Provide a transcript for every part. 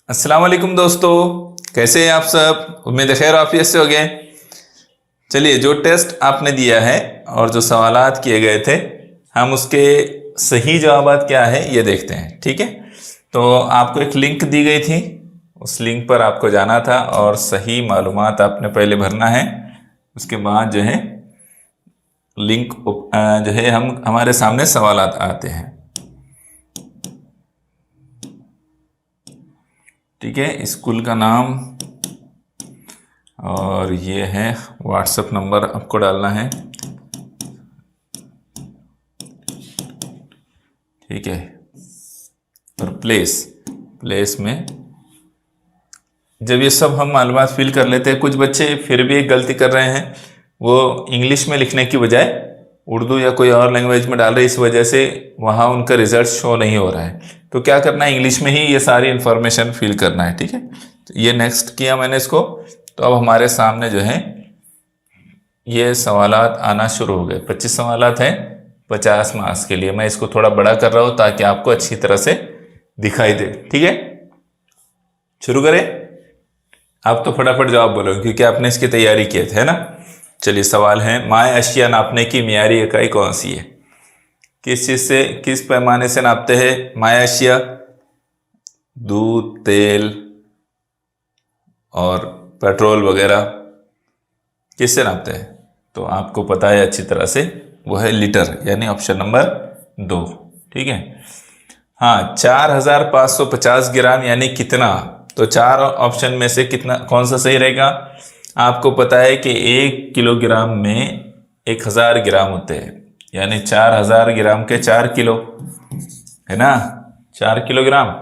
अस्सलाम वालेकुम दोस्तों, कैसे हैं आप सब। उम्मीद है खैर आफियत से हो गए। चलिए, जो टेस्ट आपने दिया है और जो सवालात किए गए थे, हम उसके सही जवाबात क्या है ये देखते हैं। ठीक है, तो आपको एक लिंक दी गई थी, उस लिंक पर आपको जाना था और सही मालूमात आपने पहले भरना है। उसके बाद जो है लिंक जो है हम हमारे सामने सवालात आते हैं। ठीक है, स्कूल का नाम और ये है व्हाट्सएप नंबर आपको डालना है। ठीक है, और प्लेस में जब ये सब हम मालूमात फिल कर लेते हैं, कुछ बच्चे फिर भी एक गलती कर रहे हैं, वो इंग्लिश में लिखने की बजाय उर्दू या कोई और लैंग्वेज में डाल रहे हैं, इस वजह से वहाँ उनका रिजल्ट शो नहीं हो रहा है। तो क्या करना है, इंग्लिश में ही ये सारी इन्फॉर्मेशन फिल करना है। ठीक है, तो ये नेक्स्ट किया मैंने इसको। तो अब हमारे सामने जो है ये सवालात आना शुरू हो गए। 25 सवालात हैं 50 मार्क्स के लिए। मैं इसको थोड़ा बड़ा कर रहा हूँ ताकि आपको अच्छी तरह से दिखाई दे। ठीक है, शुरू करें। आप तो फटाफट जवाब बोलो क्योंकि आपने इसकी तैयारी की है ना। चलिए, सवाल है, माय अशिया नापने की मियारी इकाई कौन सी है। किस चीज़ से, किस पैमाने से नापते हैं माय अशिया। दूध, तेल और पेट्रोल वगैरह किससे नापते हैं? तो आपको पता है अच्छी तरह से, वो है लीटर, यानी ऑप्शन नंबर 2। ठीक है, हाँ, 4550 ग्राम यानी कितना। तो चार ऑप्शन में से कितना, कौन सा सही रहेगा? आपको पता है कि 1 किलोग्राम में 1000 ग्राम होते हैं, यानी 4000 ग्राम के 4 किलो है ना, 4 किलोग्राम।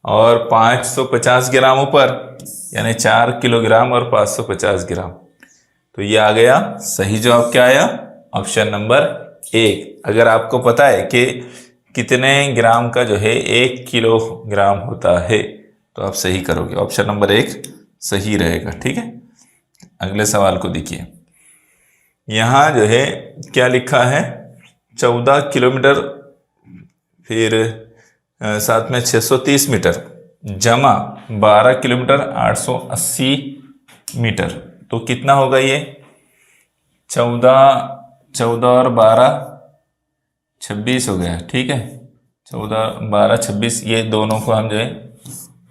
और 550 ग्राम ऊपर, यानी 4 किलोग्राम और 550 ग्राम। तो ये आ गया सही जवाब। क्या आया? Option number 1। अगर आपको पता है कि कितने ग्राम का जो है 1 किलोग्राम होता है तो आप सही करोगे, ऑप्शन नंबर 1 सही रहेगा। ठीक है, अगले सवाल को देखिए। यहाँ जो है क्या लिखा है, 14 किलोमीटर, फिर साथ में 630 मीटर जमा 12 किलोमीटर 880 मीटर। तो कितना होगा ये? 14 और 12 26 हो गया। ठीक है, 14 12 26, ये दोनों को हम जो है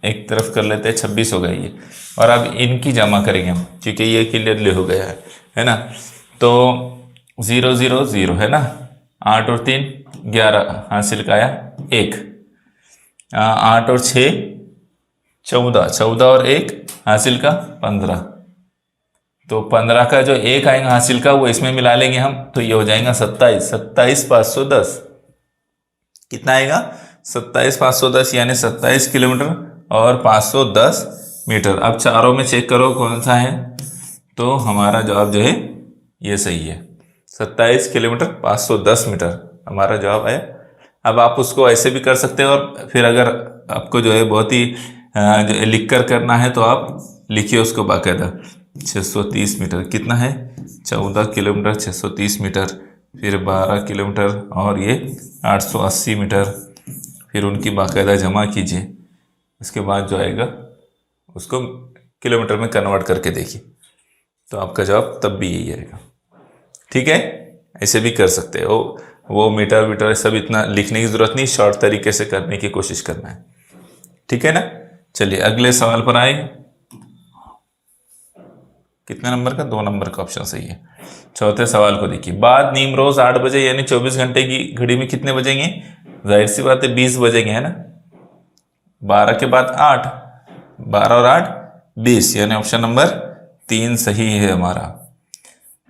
एक तरफ कर लेते हैं, 26 हो गया ये। और अब इनकी जमा करेंगे हम क्योंकि ये क्लियरली हो गया है ना। तो 0 0 0 है ना, 8 और 3 11 हासिल का आया 1। 8 और 6 14, 14 और 1 हासिल का 15। तो 15 का जो 1 आएगा हासिल का, वो इसमें मिला लेंगे हम, तो ये हो जाएगा 27। 27 510 कितना आएगा? 27 510 यानी 27 किलोमीटर और 510 मीटर। अब चारों में चेक करो कौन सा है, तो हमारा जवाब जो है ये सही है, 27 किलोमीटर 510 मीटर हमारा जवाब है। अब आप उसको ऐसे भी कर सकते हो, और फिर अगर आपको जो है बहुत ही जो लिख कर करना है तो आप लिखिए उसको बाकायदा। 630 मीटर कितना है? 14 किलोमीटर 630 मीटर, फिर 12 किलोमीटर और ये 880 मीटर, फिर उनकी बाकायदा जमा कीजिए। इसके बाद जो आएगा उसको किलोमीटर में कन्वर्ट करके देखिए, तो आपका जवाब तब भी यही आएगा। ठीक है, ऐसे भी कर सकते हो, वो मीटर वीटर सब इतना लिखने की ज़रूरत नहीं, शॉर्ट तरीके से करने की कोशिश करना है। ठीक है ना। चलिए अगले सवाल पर आए। कितने नंबर का? 2 नंबर का ऑप्शन सही है। चौथे सवाल को देखिए। बाद नीम रोज 8 बजे यानी 24 घंटे की घड़ी में कितने बजेंगे? जाहिर सी बात है 20 बजेंगे, है ना। 12 के बाद 8, 12 और 8 20, यानी ऑप्शन नंबर 3 सही है हमारा।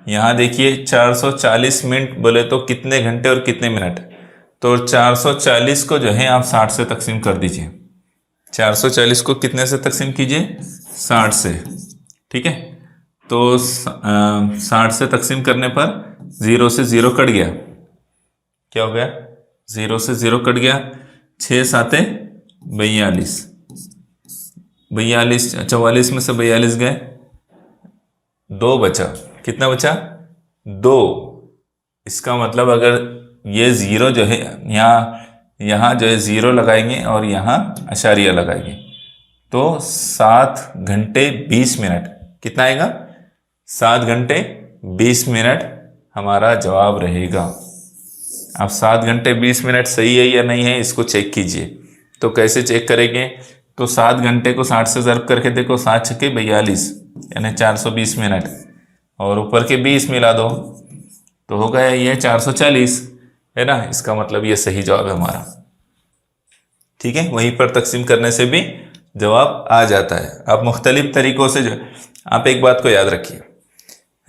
यहाँ देखिए 440 मिनट बोले तो कितने घंटे और कितने मिनट? तो 440 को जो है आप 60 से तकसीम कर दीजिए। 440 को कितने से तकसीम कीजिए? 60 से। ठीक है, तो 60 से तकसीम करने पर 0 से 0 कट गया। क्या हो गया? 0 से 0 कट गया। 6 7 42, 42 44 में से 42 गए, 2 बचा। कितना बचा? 2। इसका मतलब अगर ये 0 जो है यहाँ जो है 0 लगाएंगे और यहाँ अशारिया लगाएंगे, तो 7 घंटे 20 मिनट। कितना आएगा? 7 घंटे 20 मिनट हमारा जवाब रहेगा। अब 7 घंटे 20 मिनट सही है या नहीं है इसको चेक कीजिए। तो कैसे चेक करेंगे? तो 7 घंटे को 60 से ज़र्ब करके देखो, 7 छक्के 42 यानी 420 मिनट, और ऊपर के 20 मिला दो तो हो गया ये 440, है ना। इसका मतलब ये सही जवाब है हमारा। ठीक है, वहीं पर तकसीम करने से भी जवाब आ जाता है। अब मुख्तलिफ तरीक़ों से जो, आप एक बात को याद रखिए,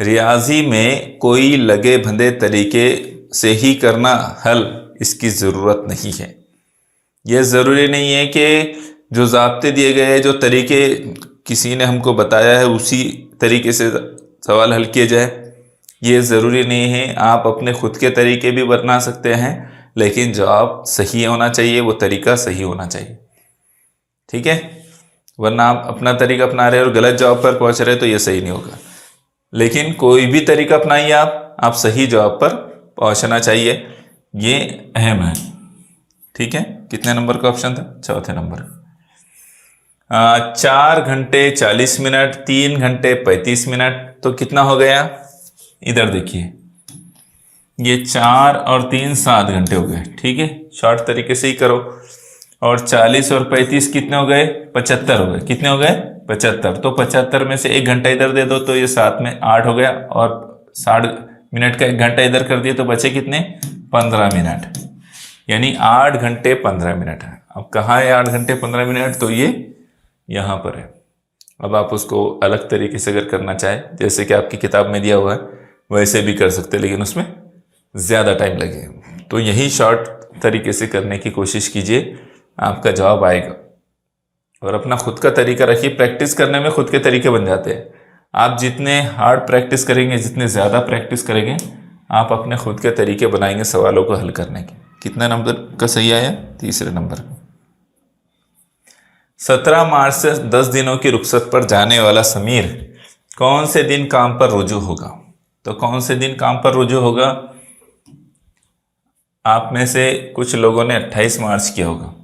रियाजी में कोई लगे बंधे तरीके से ही करना हल, इसकी ज़रूरत नहीं है। यह ज़रूरी नहीं है कि जो ज़ाब्ते दिए गए, जो तरीके किसी ने हमको बताया है उसी तरीके से सवाल हल किए जाए, ये ज़रूरी नहीं है। आप अपने खुद के तरीके भी बना सकते हैं, लेकिन जवाब सही होना चाहिए, वो तरीका सही होना चाहिए। ठीक है, वरना आप अपना तरीका अपना रहे और गलत जवाब पर पहुंच रहे तो ये सही नहीं होगा। लेकिन कोई भी तरीका अपनाइए आप सही जवाब पर पहुंचना चाहिए, ये अहम है। ठीक है, कितने नंबर का ऑप्शन था? चौथे नंबर। 4 घंटे 40 मिनट, 3 घंटे 35 मिनट, तो कितना हो गया? इधर देखिए, ये 4 और 3 7 घंटे हो गए। ठीक है, शॉर्ट तरीके से ही करो। और 40 और 35 कितने हो गए? 75 हो गए। कितने हो गए? 75। तो 75 में से 1 घंटा इधर दे दो तो ये 7 में 8 हो गया, और 60 मिनट का 1 घंटा इधर कर दिया तो बचे कितने? 15 मिनट, यानी 8 घंटे 15 मिनट है। अब कहाँ है 8 घंटे 15 मिनट? तो ये यहाँ पर है। अब आप उसको अलग तरीके से अगर करना चाहे, जैसे कि आपकी किताब में दिया हुआ है, वैसे भी कर सकते हैं, लेकिन उसमें ज़्यादा टाइम लगेगा। तो यही शॉर्ट तरीके से करने की कोशिश कीजिए, आपका जवाब आएगा। और अपना खुद का तरीका रखिए, प्रैक्टिस करने में खुद के तरीके बन जाते हैं। आप जितने हार्ड प्रैक्टिस करेंगे, जितने ज़्यादा प्रैक्टिस करेंगे, आप अपने खुद के तरीके बनाएंगे सवालों को हल करने के। कितना नंबर का सही आया? तीसरे नंबर। 17 मार्च से 10 दिनों की रुखसत पर जाने वाला समीर कौन से दिन काम पर रुजू होगा? तो कौन से दिन काम पर रुजू होगा? आप में से कुछ लोगों ने 28 मार्च किया होगा।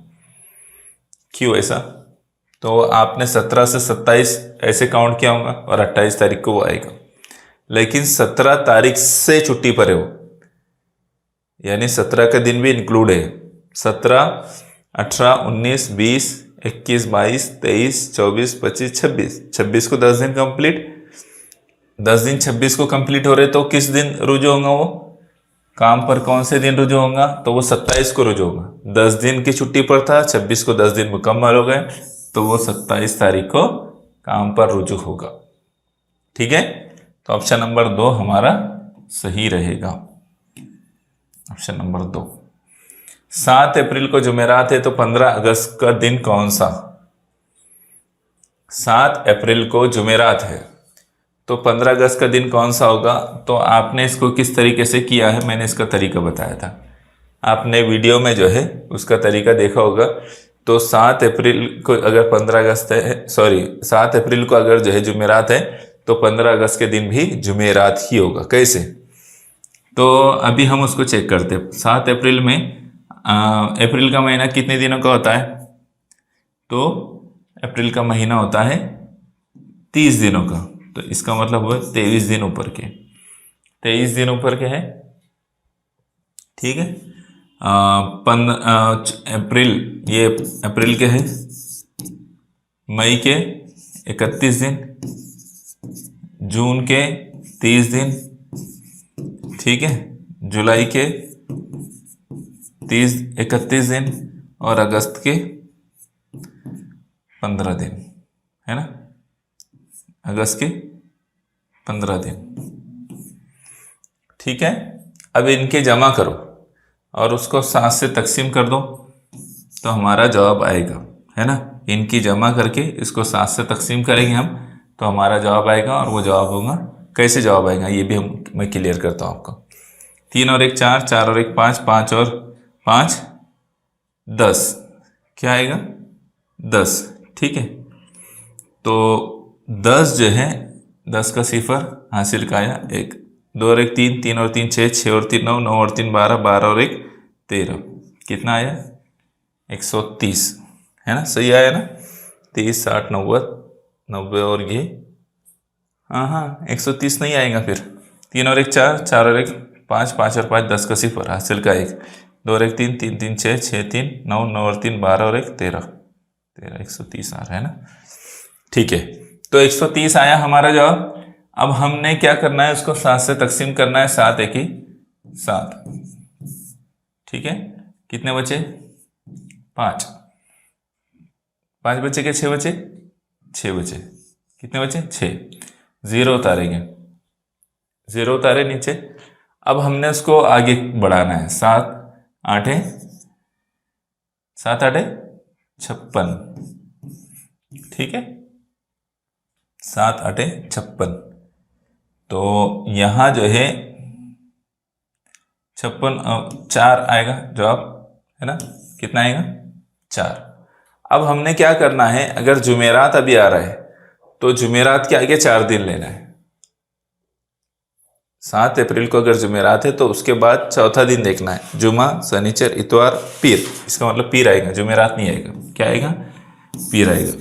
क्यों ऐसा? तो आपने 17 से 27 ऐसे काउंट किया होगा और 28 तारीख को वो आएगा। लेकिन 17 तारीख से छुट्टी पर है वो, यानी 17 का दिन भी इंक्लूड है। 17, 18, 19, 20, 21, 22, 23, 24, 25, 26, 26 को 10 दिन कंप्लीट। 10 दिन 26 को कंप्लीट हो रहे तो किस दिन रुजू होगा वो? काम पर कौन से दिन रुजू होगा? तो वो 27 को रुजू होगा। 10 दिन की छुट्टी पर था, 26 को 10 दिन मुकम्मल हो गए, तो वो 27 तारीख को काम पर रुजू होगा। ठीक है, तो ऑप्शन नंबर 2 हमारा सही रहेगा। Option number 2। 7 अप्रैल को जुमेरात है, तो 15 अगस्त का दिन कौन सा? 7 अप्रैल को जुमेरात है, तो 15 अगस्त का दिन कौन सा होगा? तो आपने इसको किस तरीके से किया है, मैंने इसका तरीका बताया था। आपने वीडियो में जो है उसका तरीका देखा होगा। तो 7 अप्रैल को अगर 15 अगस्त है, 7 अप्रैल को अगर जो है जुमेरात है, तो 15 अगस्त के दिन भी जुमेरात ही होगा। कैसे? तो अभी हम उसको चेक करते हैं। 7 अप्रैल में अप्रैल का महीना कितने दिनों का होता है? तो अप्रैल का महीना होता है 30 दिनों का, तो इसका मतलब हुआ 23 दिन ऊपर के, 23 दिन ऊपर के है। ठीक है, अप्रैल, ये अप्रैल के है, मई के 31 दिन, जून के 30 दिन, ठीक है, जुलाई के 31 दिन, और अगस्त के 15 दिन, है ना। अगस्त के 15 दिन। ठीक है, अब इनके जमा करो और उसको 7 से तकसीम कर दो तो हमारा जवाब आएगा, है ना। इनकी जमा करके इसको 7 से तकसीम करेंगे हम तो हमारा जवाब आएगा। और वो जवाब होगा, कैसे जवाब आएगा ये भी मैं क्लियर करता हूँ आपको। 3 और 1 4, 4 और 1 5, 5 और 5 10, क्या आएगा? 10। ठीक है, तो 10 जो है, 10 का सिफर हासिल का आया 1, 2 और 1 3, 3 और 3 6, 6 और 3 9, 9 और 3 12, 12 और 1 13, कितना आया? 130, है ना। सही आया ना। 30, 60, 90, 90 और ये, हाँ 130 नहीं आएगा फिर। 3 और 1 4, 4 और 1 5, 5 और 5 10 का सिफर, हासिल का 1, 2 और 1 3, 3 3 6, 6 3 9, 9 और 3 12 और 1 13, 130 आ रहा है ना। ठीक है, तो 130 आया हमारा जवाब। अब हमने क्या करना है, उसको 7 से तकसीम करना है, 7 1 7। ठीक है, कितने बचे? 5, 5 बचे के 6 बचे? 6 बचे। कितने बचे? 6। 0 उतारेंगे, 0 उतारे नीचे। अब हमने उसको आगे बढ़ाना है, 7 8 7 8 56। ठीक है, 7 8 56। तो यहां जो है 56 4 आएगा जवाब, है ना। कितना आएगा? 4। अब हमने क्या करना है, अगर जुमेरात अभी आ रहा है तो जुमेरात के आगे 4 दिन लेना है। 7 अप्रैल को अगर जुमेरात है तो उसके बाद चौथा दिन देखना है, जुमा शनिचर इतवार पीर। इसका मतलब पीर आएगा, जुमेरात नहीं आएगा। क्या आएगा? पीर आएगा।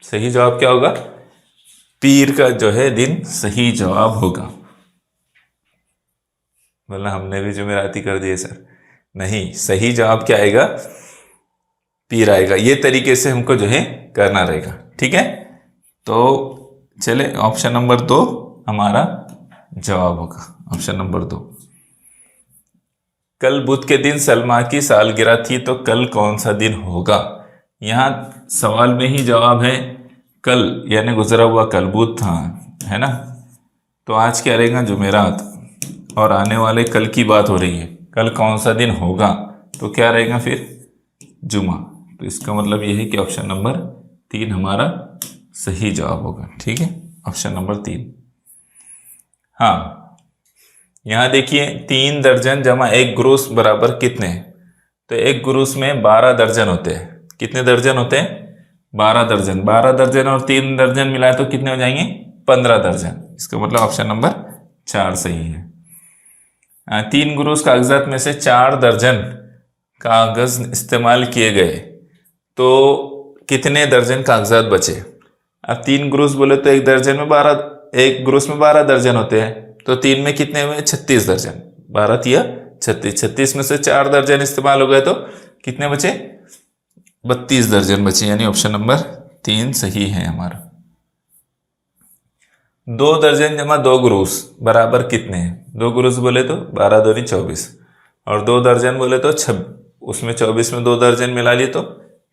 सही जवाब क्या होगा? पीर का जो है दिन सही जवाब होगा। बोला हमने भी जुमेराती कर दिए सर। नहीं, सही जवाब क्या आएगा? पीर आएगा। ये तरीके से हमको जो है करना रहेगा। ठीक है, तो चले ऑप्शन नंबर 2 हमारा जवाब होगा। Option number 2। कल बुध के दिन सलमा की सालगिरह थी, तो कल कौन सा दिन होगा? यहां सवाल में ही जवाब है कल, यानी गुजरा हुआ कल बुध था, है ना। तो आज क्या रहेगा? जुमेरात। और आने वाले कल की बात हो रही है, कल कौन सा दिन होगा, तो क्या रहेगा फिर? जुमा। तो इसका मतलब यह है कि ऑप्शन नंबर 3 हमारा सही जवाब होगा। ठीक है, ऑप्शन नंबर 3। हाँ, यहां देखिए 3 दर्जन जमा 1 गुरूस बराबर कितने? तो 1 गुरूस में 12 दर्जन होते हैं। कितने दर्जन होते हैं? 12 दर्जन। 12 दर्जन और 3 दर्जन मिलाए तो कितने हो जाएंगे? 15 दर्जन। इसका मतलब ऑप्शन नंबर 4 सही है। 3 गुरूस कागजात में से 4 दर्जन कागज इस्तेमाल किए गए, तो कितने दर्जन कागजात बचे? अब 3 गुरूस बोले तो एक दर्जन में 12, एक गुरूस में 12 दर्जन होते हैं, तो 3 में कितने हुए? 36 दर्जन। 12 तिया 36, 36 में से 4 दर्जन इस्तेमाल हो गए तो कितने बचे? 32 दर्जन बचे, यानी ऑप्शन नंबर 3 सही है हमारा। 2 दर्जन जमा 2 गुरूस बराबर कितने हैं? 2 गुरूस बोले तो 12 दूनी 24, और 2 दर्जन बोले तो उसमें 24 में 2 दर्जन मिला लिए तो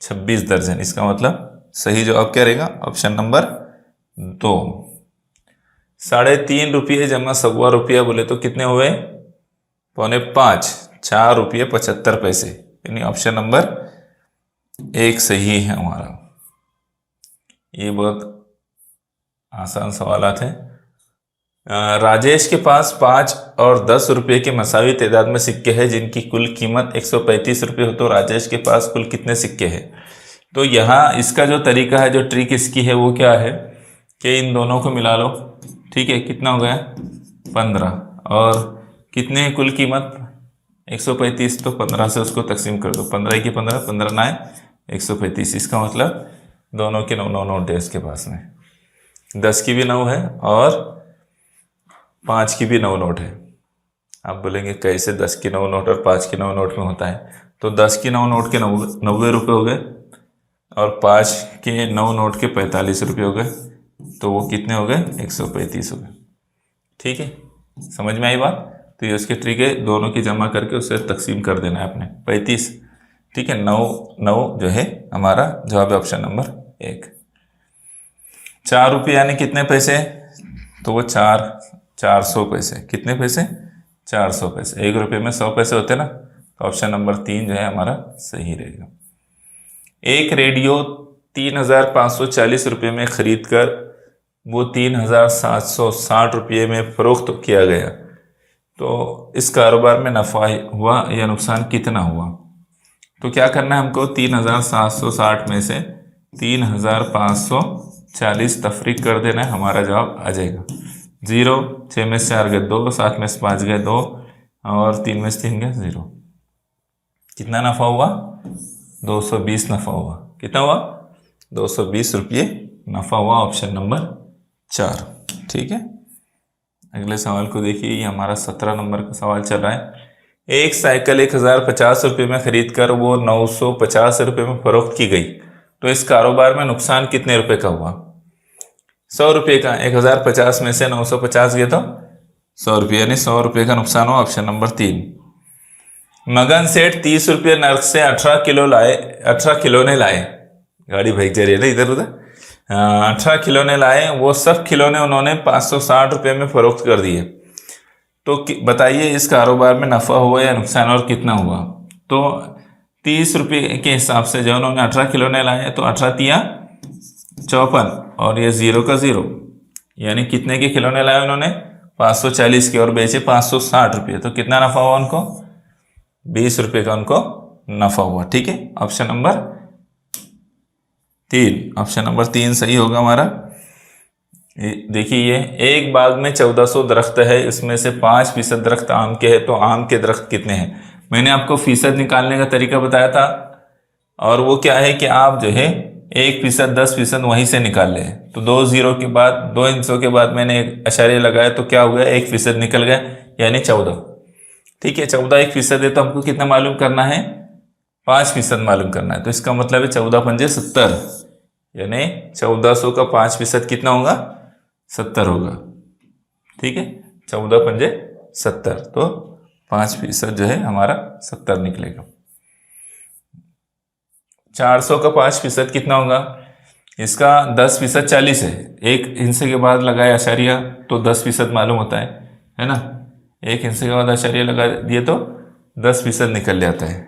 26 दर्जन। इसका मतलब सही जवाब क्या रहेगा? Option number 2। 3.5 रुपये जमा 1.25 रुपया बोले तो कितने हुए? 4.25, 4 रुपये 75 पैसे, यानी ऑप्शन नंबर 1 सही है हमारा। ये बहुत आसान सवालात है। राजेश के पास 5 और 10 रुपये के मसावी तादाद में सिक्के हैं, जिनकी कुल कीमत 135 रुपये हो, तो राजेश के पास कुल कितने सिक्के हैं? तो यहाँ इसका जो तरीका है, जो ट्रिक इसकी है, वो क्या है कि इन दोनों को मिला लो। ठीक है, कितना हो गया? 15। और कितने कुल कीमत? 135, तो 15 से उसको तकसीम कर दो। 15 की 15, 15 ना 135। इसका मतलब दोनों के 9 नोट है इसके पास में। 10 की भी 9 है और 5 की भी 9 नोट है। आप बोलेंगे कैसे 10 की 9 नोट और 5 की 9 नोट में होता है? तो 10 की 9 नोट के 90 रुपये हो गए, और 5 के 9 नोट के 45 रुपये हो गए, तो वो कितने हो गए? 135 हो गए। ठीक है, समझ में आई बात? तो ये उसकी ट्रिक है, दोनों की जमा करके उसे तकसीम कर देना है अपने 35। ठीक है, 9 जो है हमारा जवाब है ऑप्शन नंबर 1। 4 रुपये यानी कितने पैसे? तो वो 400 पैसे। कितने पैसे? 400 पैसे। 1 रुपये में 100 पैसे होते ना, तो ऑप्शन नंबर 3 जो है हमारा सही रहेगा। एक रेडियो 3,540 रुपये में खरीद कर वो 3,760 रुपये में फरोख्त किया गया, तो इस कारोबार में नफा हुआ या नुकसान कितना हुआ? तो क्या करना है हमको? 3,760 में से 3,540 तफरीक कर देना है, हमारा जवाब आ जाएगा 0। 6 में से 4 गए 2, 7 में से 5 गए 2, और 3 में से 3 गए 0। कितना नफा हुआ? 220 नफा हुआ। कितना हुआ? 220 रुपये नफा हुआ, ऑप्शन नंबर 4। ठीक है, अगले सवाल को देखिए, ये हमारा 17 नंबर का सवाल चल रहा है। एक साइकिल 1050 रुपये में खरीद कर वो 950 रुपये में फरोख्त की गई, तो इस कारोबार में नुकसान कितने रुपए का हुआ? 100 रुपये का। 1050 में से 950 गया तो 100 रुपये, यानी 100 रुपये का नुकसान हुआ, ऑप्शन नंबर 3। मगन सेठ 30 रुपये नर्क से 18 खिलौने लाए, गाड़ी भाग जा रही है ना इधर उधर। 18 खिलौने लाए, वो सब खिलौने उन्होंने 560 रुपये में फरोख्त कर दिए, तो बताइए इस कारोबार में नफा हुआ या नुकसान, और कितना हुआ? तो 30 रुपये के हिसाब से जो उन्होंने 18 खिलौने लाए, तो 18 तिया 54, और ये 0 का 0, यानी कितने के खिलौने लाए उन्होंने? 540 के, और बेचे 560 रुपये, तो कितना नफा हुआ उनको? 20 रुपये का उनको नफा हुआ। ठीक है, ऑप्शन नंबर 3, ऑप्शन नंबर 3 सही होगा हमारा। देखिए, ये एक बाग में 1400 दरख्त है, इसमें से 5% दरख्त आम के हैं, तो आम के दरख्त कितने हैं? मैंने आपको फीसद निकालने का तरीका बताया था, और वो क्या है कि आप जो है 1%, 10% वहीं से निकाल लें। तो 2 0 के बाद, 2 इंचों के बाद मैंने एक अशारिया लगाया, तो क्या हो गया? 1% निकल गया, यानी 14। ठीक है, 14 1% है, तो हमको कितना मालूम करना है? 5% मालूम करना है। तो इसका मतलब है 14 पंजे 70, यानी 1400 का 5% कितना होगा? 70 होगा। ठीक है, 14 पंजे 70, तो 5% जो है हमारा 70 निकलेगा। 400 का 5% कितना होगा? इसका 10% 40 है, एक हिस्से के बाद लगाए अशारिया तो 10% मालूम होता है ना। एक हिस्से के बाद अशारिया लगा दिए तो 10% निकल जाता है।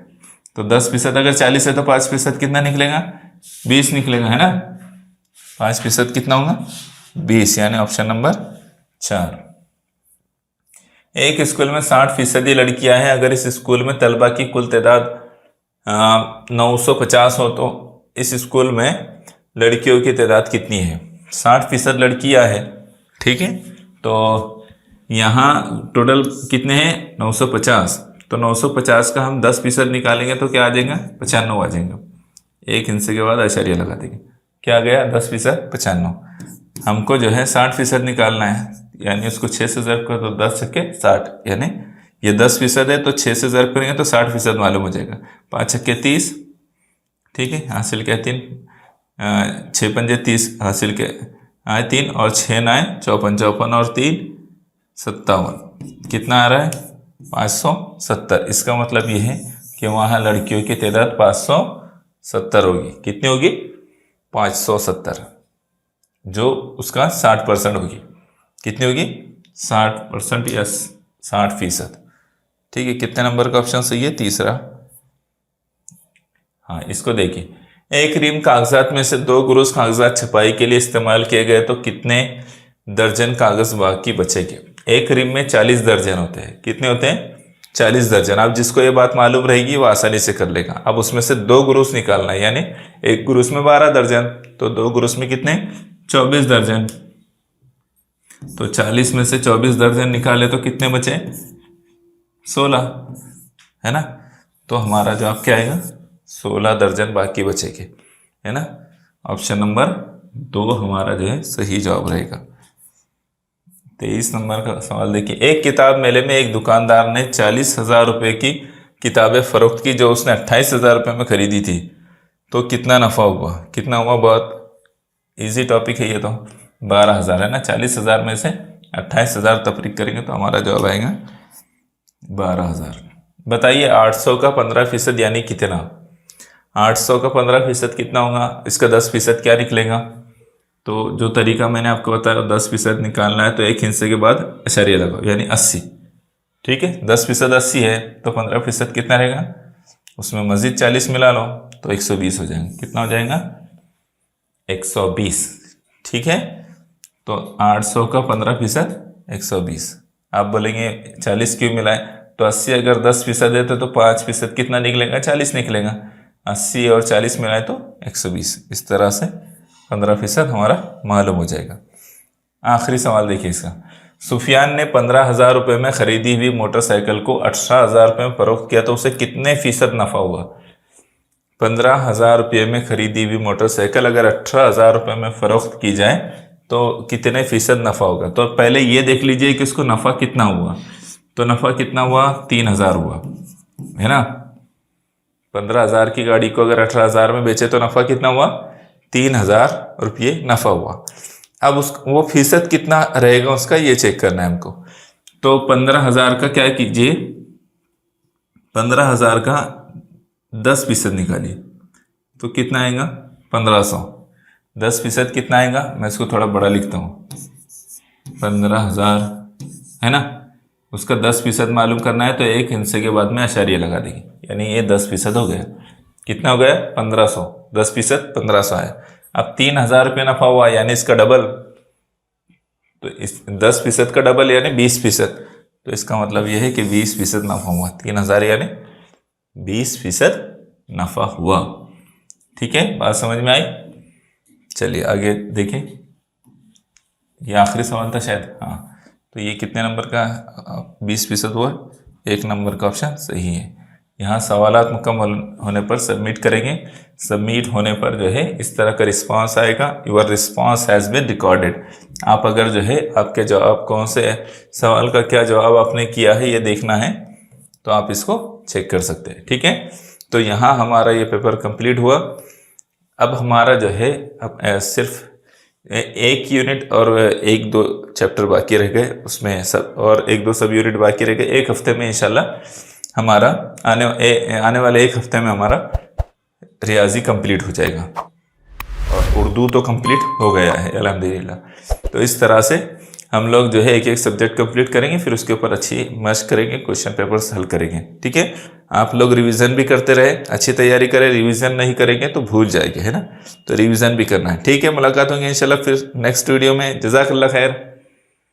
तो 10% अगर 40 है तो 5% कितना निकलेगा? 20 निकलेगा, है ना। 5% कितना होगा? 20, यानी ऑप्शन नंबर 4। एक स्कूल में 60% लड़कियां हैं, अगर इस स्कूल में तलबा की कुल तादाद 950 हो, तो इस स्कूल में लड़कियों की तादाद कितनी है? 60% लड़कियां है, ठीक है। तो यहाँ टोटल कितने हैं? 950। तो 950 का हम 10% निकालेंगे तो क्या आ जाएगा? 95 आ जाएगा। एक हिस्से के बाद अशरिया लगा देंगे, क्या आ गया? 10% 95। हमको जो है 60% निकालना है, यानी उसको 6 से ज़र्ब कर दो, 10 छक्के 60, यानी ये 10% है तो 6 से ज़र्ब करेंगे तो 60% मालूम हो जाएगा। 5 छक्के 30, ठीक है, हासिल क्या 3, 6 पंजे 30, हासिल के आए 3, और 6 9 54, 54 और 3 57, कितना आ रहा है? 570। इसका मतलब ये है कि वहाँ लड़कियों की तादाद 570 होगी। कितनी होगी? 570, जो उसका 60% होगी। कितनी होगी? 60% या 60%। ठीक है, कितने नंबर का ऑप्शन सही है? तीसरा। हाँ, इसको देखिए, एक रिम कागजात में से 2 गुरुस कागजात छपाई के लिए इस्तेमाल किए गए तो कितने दर्जन कागज बाकी बचेंगे? एक रिम में 40 दर्जन होते हैं। कितने होते हैं? 40 दर्जन। अब जिसको ये बात मालूम रहेगी वो आसानी से कर लेगा। अब उसमें से 2 गुरुस निकालना है, यानी एक गुरुस में 12 दर्जन, तो 2 गुरुस में कितने? 24 दर्जन। तो 40 में से 24 दर्जन निकाले तो कितने बचे? 16, है ना। तो हमारा जवाब क्या आएगा? 16 दर्जन बाकी बचेंगे, है ना। ऑप्शन नंबर 2 हमारा जो है सही जवाब रहेगा। 23 नंबर का सवाल देखिए, एक किताब मेले में एक दुकानदार ने 40,000 रुपये की किताबें फरोख्त की जो उसने 28,000 रुपये में खरीदी थी, तो कितना नफा हुआ? कितना हुआ? बहुत इजी टॉपिक है ये तो। 12,000 है ना। 40,000 में से 28,000 तफरीक करेंगे तो हमारा जवाब आएगा 12,000। बताइए 800 का 15% यानी कितना? 800 का 15% कितना होगा? इसका 10% क्या निकलेगा? तो जो तरीका मैंने आपको बताया 10% निकालना है, तो एक हिस्से के बाद अशरिया लगाओ, यानी 80। ठीक है, 10% 80 है, तो 15% कितना रहेगा? उसमें मजीद 40 मिला लो तो 120 हो जाएगा। कितना हो जाएगा? 120। ठीक है, तो 800 का 15% 120। आप बोलेंगे 40 क्यों मिलाए? तो 80 अगर 10% है तो 5% कितना निकलेगा? 40 निकलेगा। 80 और 40 मिलाए तो 120। इस तरह से 15% हमारा मालूम हो जाएगा। आखिरी सवाल देखिए इसका। सुफियान ने 15,000 रुपये में खरीदी हुई मोटरसाइकिल को 18,000 रुपये में फरोख्त किया तो उसे कितने फीसद नफा हुआ? 15,000 रुपये में खरीदी हुई मोटरसाइकिल अगर 18,000 रुपये में फरोख्त की जाए तो कितने फीसद नफ़ा होगा। तो पहले ये देख लीजिए कि उसको नफ़ा कितना हुआ। तो नफ़ा कितना हुआ, 3,000 हुआ, है ना। 15,000 की गाड़ी को अगर 18,000 में बेचे तो नफ़ा कितना हुआ, 3,000 रुपये नफ़ा हुआ। अब वो फीसद कितना रहेगा उसका ये चेक करना है हमको। तो 15,000 का क्या कीजिए, 15,000 का 10% निकालिए तो कितना आएगा, 1,500। 10% कितना आएगा, मैं इसको थोड़ा बड़ा लिखता हूँ, 15,000 है ना। उसका 10% मालूम करना है तो एक हिस्से के बाद में अशारिया लगा देंगे, यानी ये 10% हो गया। कितना हो गया, 1,500। 10% 1,500 है। अब 3,000 रुपये नफा हुआ, यानी इसका डबल। तो इस 10% का डबल यानी 20%। तो इसका मतलब यह है कि 20% नफा हुआ। 3,000 यानी 20% नफा हुआ। ठीक है, बात समझ में आई। चलिए आगे देखें, ये आखिरी सवाल था शायद। हाँ, तो ये कितने नंबर का 20% हुआ, 1 नंबर का ऑप्शन सही है। यहाँ सवालात मुकम्मल होने पर सबमिट करेंगे। सबमिट होने पर जो है इस तरह का रिस्पांस आएगा, your response has been recorded. आप अगर जो है आपके जवाब कौन से सवाल का क्या जवाब आपने किया है ये देखना है तो आप इसको चेक कर सकते हैं। ठीक है, तो यहाँ हमारा ये पेपर कंप्लीट हुआ। अब हमारा जो है अब सिर्फ एक यूनिट और 1-2 चैप्टर बाकी रह गए, उसमें सब और 1-2 सब यूनिट बाकी रह गए। एक हफ्ते में इंशाल्लाह हमारा आने वाले एक हफ्ते में हमारा रियाजी कंप्लीट हो जाएगा और उर्दू तो कंप्लीट हो गया है अल्हम्दुलिल्लाह। तो इस तरह से हम लोग जो है एक एक सब्जेक्ट कंप्लीट करेंगे, फिर उसके ऊपर अच्छी मशक करेंगे, क्वेश्चन पेपर्स हल करेंगे। ठीक है, आप लोग रिवीजन भी करते रहे, अच्छी तैयारी करें। रिवीजन नहीं करेंगे तो भूल जाएंगे, है ना। तो रिवीजन भी करना है। ठीक है, मुलाकात होंगे इंशाल्लाह फिर नेक्स्ट वीडियो में। जज़ाकल्लाह खैर।